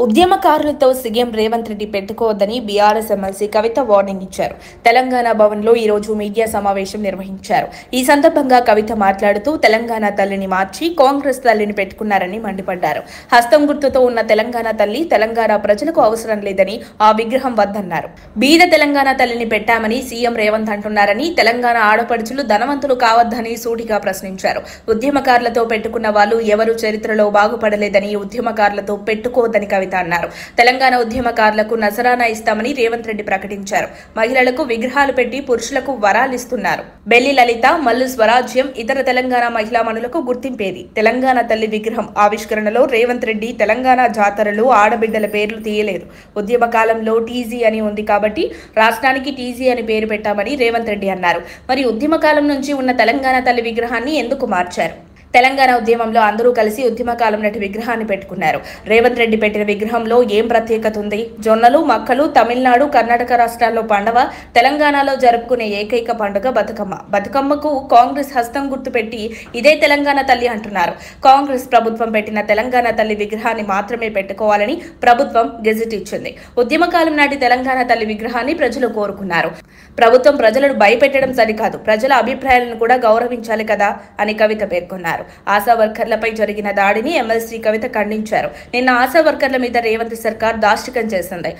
ఉద్యమకారులతో CM Revanth Reddy పెట్టుకోవద్దని BRS MLC Kavitha warning ఇచ్చారు. తెలంగాణ భవన్లో ఈ రోజు మీడియా సమావేశం నిర్వహించారు. ఈ సందర్భంగా కవిత మాట్లాడుతూ తెలంగాణ తల్లిని మార్చి కాంగ్రెస్ తల్లిని పెట్టుకున్నారని మండిపడ్డారు. హస్తం గుర్తుతో ఉన్న తెలంగాణ తల్లి తెలంగాణ ప్రజలకు అవసరం లేదని ఆ విగ్రహం వద్దన్నారు. బీద తెలంగాణ తల్లిని పెట్టామని సీఎం రేవంత్ అంటున్నారని, తెలంగాణ ఆడపడుచులు ధనవంతులు కావద్దని సూటిగా ప్రశ్నించారు. ఉద్యమకారులతో పెట్టుకున్న వాళ్ళు ఎవరు చరిత్రలో బాగుపడలేదని, ఉద్యమకారులతో పెట్టుకోవద్దని కవిత అన్నారు. తెలంగాణ ఉద్యమకారులకు నజరానా ఇస్తామని రేవంత్ రెడ్డి ప్రకటించారు. మహిళలకు విగ్రహాలు పెట్టి పురుషులకు వరాలిస్తున్నారు. బెల్లి లలిత, మల్లు స్వరాజ్యం ఇతర తెలంగాణ మహిళా మనులకు గుర్తింపేది. తెలంగాణ తల్లి విగ్రహం ఆవిష్కరణలో రేవంత్ రెడ్డి తెలంగాణ జాతరలు ఆడబిడ్డల పేర్లు తీయలేదు. ఉద్యమ కాలంలో టీజీ అని ఉంది కాబట్టి రాష్ట్రానికి టీజీ అని పేరు పెట్టామని రేవంత్ రెడ్డి అన్నారు. మరి ఉద్యమ కాలం నుంచి ఉన్న తెలంగాణ తల్లి విగ్రహాన్ని ఎందుకు మార్చారు? తెలంగాణ ఉద్యమంలో అందరూ కలిసి ఉద్యమకాలం నాటి విగ్రహాన్ని పెట్టుకున్నారు. రేవంత్ రెడ్డి పెట్టిన విగ్రహంలో ఏం ప్రత్యేకత ఉంది? జొన్నలు, మక్కలు తమిళనాడు, కర్ణాటక రాష్ట్రాల్లో పండవ, తెలంగాణలో జరుపుకునే ఏకైక పండుగ బతుకమ్మ. బతుకమ్మకు కాంగ్రెస్ హస్తం గుర్తు పెట్టి ఇదే తెలంగాణ తల్లి అంటున్నారు. కాంగ్రెస్ ప్రభుత్వం పెట్టిన తెలంగాణ తల్లి విగ్రహాన్ని మాత్రమే పెట్టుకోవాలని ప్రభుత్వం గెజిట్ ఇచ్చింది. ఉద్యమకాలం నాటి తెలంగాణ తల్లి విగ్రహాన్ని ప్రజలు కోరుకున్నారు. ప్రభుత్వం ప్రజలను భయపెట్టడం సరికాదు, ప్రజల అభిప్రాయాలను కూడా గౌరవించాలి కదా అని కవిత పేర్కొన్నారు. ఆశా వర్కర్లపై జరిగిన దాడిని ఎమ్మెల్సీ కవిత ఖండించారు. నిన్న ఆశా వర్కర్ల మీద రేవంత్ సర్కార్ దాష్టికం చేసింది.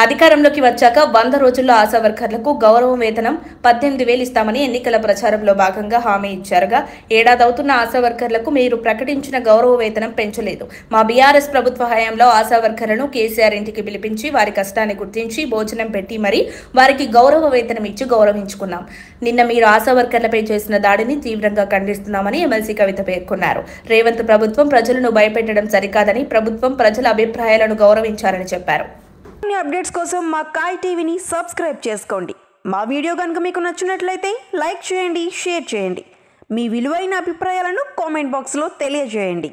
అధికారంలోకి వచ్చాక 100 రోజుల్లో ఆశా వర్కర్లకు గౌరవ వేతనం 18,000 ఇస్తామని ఎన్నికల ప్రచారంలో భాగంగా హామీ ఇచ్చారుగా. ఏడాదవుతున్న ఆశా వర్కర్లకు మీరు ప్రకటించిన గౌరవ వేతనం పెంచలేదు. మా బీఆర్ఎస్ ప్రభుత్వ హయాంలో ఆశా వర్కర్లను కేసీఆర్ ఇంటికి పిలిపించి వారి కష్టాన్ని గుర్తించి భోజనం పెట్టి మరి వారికి గౌరవ వేతనం ఇచ్చి గౌరవించుకున్నాం. నిన్న మీరు ఆశా వర్కర్లపై చేసిన దాడిని తీవ్రంగా ఖండిస్తున్నామని ఎమ్మెల్సీ కవిత పేర్కొన్నారు. రేవంత్ ప్రభుత్వం ప్రజలను భయపెట్టడం సరికాదని, ప్రభుత్వం ప్రజల అభిప్రాయాలను గౌరవించాలని చెప్పారు. అప్డేట్స్ కోసం మా కాయ్ టీవీని సబ్స్క్రైబ్ చేసుకోండి. మా వీడియో కనుక మీకు నచ్చినట్లయితే లైక్ చేయండి, షేర్ చేయండి. మీ విలువైన అభిప్రాయాలను కామెంట్ బాక్స్లో తెలియజేయండి.